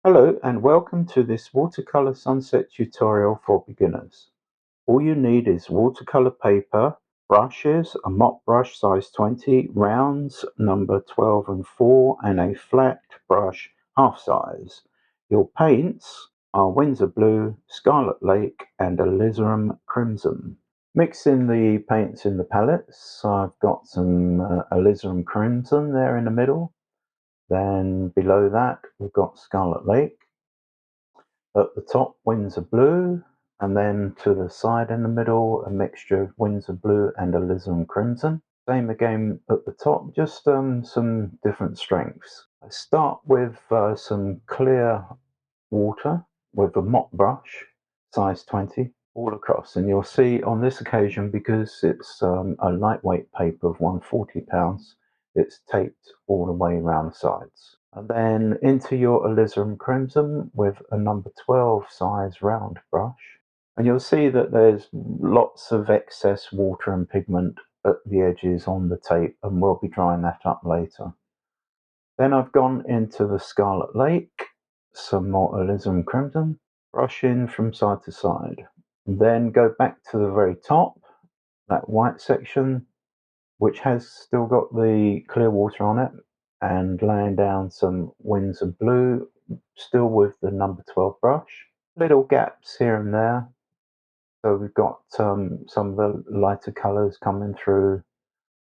Hello and welcome to this watercolor sunset tutorial for beginners. All you need is watercolor paper, brushes, a mop brush size 20, rounds number 12 and 4, and a flat brush half size. Your paints are Windsor Blue, Scarlet Lake, and Alizarin Crimson. Mix in the paints in the palettes. So I've got some Alizarin Crimson there in the middle. Then below that we've got Scarlet Lake. At the top, Windsor Blue, and then to the side in the middle, a mixture of Windsor Blue and alizarin crimson. Same again at the top, just some different strengths. I start with some clear water with a mop brush, size 20, all across. And you'll see on this occasion, because it's a lightweight paper of 140 pounds, it's taped all the way around the sides. And then into your alizarin crimson with a number 12 size round brush. And you'll see that there's lots of excess water and pigment at the edges on the tape, and we'll be drying that up later. Then I've gone into the Scarlet Lake, some more alizarin crimson, brush in from side to side. Then go back to the very top, that white section, which has still got the clear water on it, and laying down some Windsor Blue, still with the number 12 brush. Little gaps here and there. So we've got some of the lighter colours coming through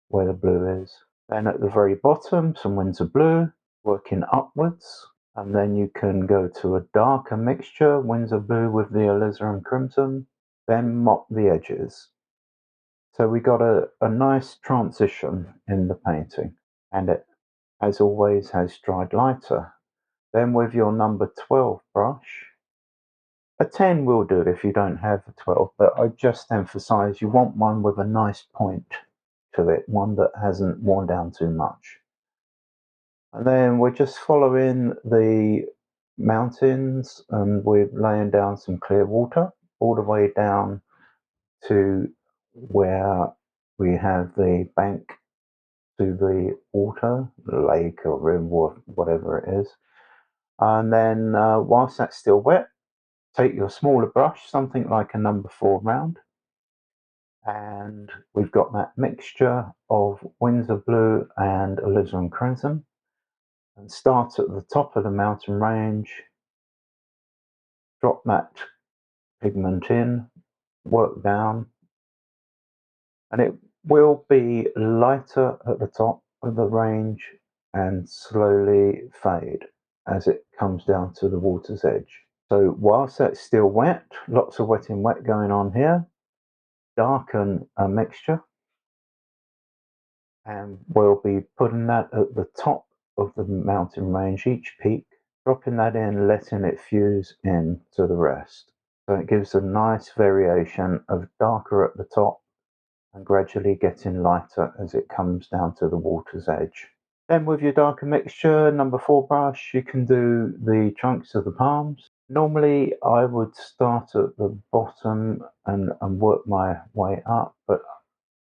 where the blue is. Then at the very bottom, some Windsor Blue, working upwards. And then you can go to a darker mixture, Windsor Blue with the alizarin crimson, then mop the edges. So we got a nice transition in the painting, and it, as always, has dried lighter. Then with your number 12 brush, a 10 will do if you don't have a 12, but I just emphasize you want one with a nice point to it, one that hasn't worn down too much. And then we're just following the mountains, and we're laying down some clear water all the way down to where we have the bank to the water, lake or river, whatever it is. And then whilst that's still wet, take your smaller brush, something like a number 4 round, and we've got that mixture of Windsor Blue and alizarin crimson, and start at the top of the mountain range, drop that pigment in, work down, and it will be lighter at the top of the range and slowly fade as it comes down to the water's edge. So whilst that's still wet, lots of wet in wet going on here, darken a mixture, and we'll be putting that at the top of the mountain range, each peak, dropping that in, letting it fuse in to the rest. So it gives a nice variation of darker at the top and gradually getting lighter as it comes down to the water's edge. Then with your darker mixture, number 4 brush, you can do the trunks of the palms. Normally I would start at the bottom and work my way up, but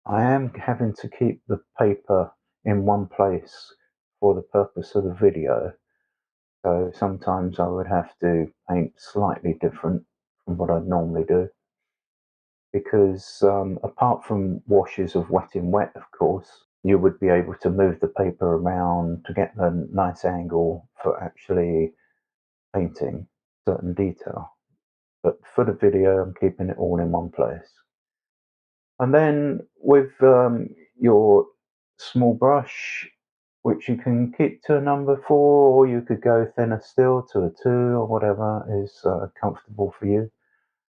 I am having to keep the paper in one place for the purpose of the video. So sometimes I would have to paint slightly different from what I'd normally do, because apart from washes of wet in wet, of course, you would be able to move the paper around to get a nice angle for actually painting certain detail. But for the video, I'm keeping it all in one place. And then with your small brush, which you can keep to a number 4, or you could go thinner still to a 2, or whatever is comfortable for you,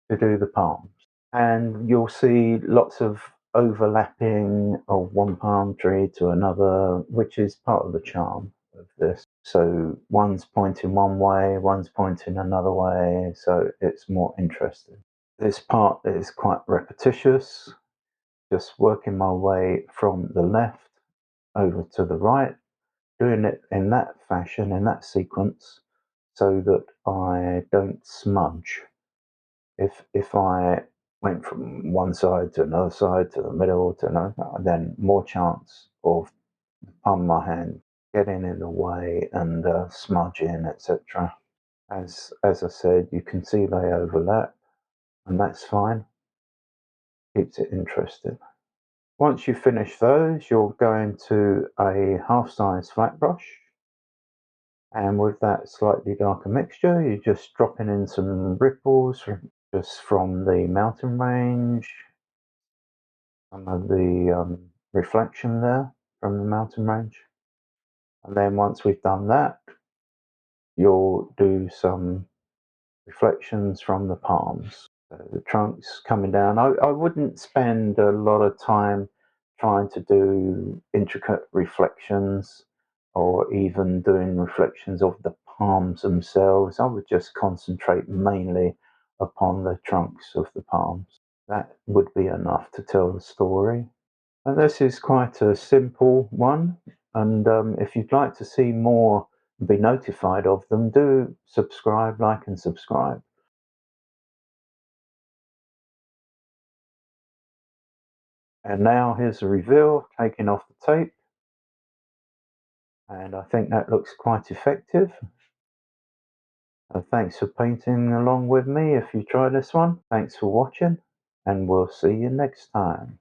to do the palms. And you'll see lots of overlapping of one palm tree to another, which is part of the charm of this. So one's pointing one way, one's pointing another way, so it's more interesting. This part is quite repetitious, just working my way from the left over to the right, doing it in that fashion, in that sequence, so that I don't smudge. If I went from one side to another side to the middle to another, then more chance of the palm of my hand getting in the way and smudging, etc. As I said, you can see they overlap, and that's fine. Keeps it interesting. Once you finish those, you'll go into a half-size flat brush, and with that slightly darker mixture, you're just dropping in some ripples just from the mountain range, some of the reflection there from the mountain range. And then once we've done that, you'll do some reflections from the palms. So the trunks coming down. I wouldn't spend a lot of time trying to do intricate reflections or even doing reflections of the palms themselves. I would just concentrate mainly upon the trunks of the palms. That would be enough to tell the story. And this is quite a simple one. And if you'd like to see more and be notified of them, do subscribe, like, and subscribe. And now here's the reveal, taking off the tape. And I think that looks quite effective. Thanks for painting along with me if you try this one. Thanks for watching, and we'll see you next time.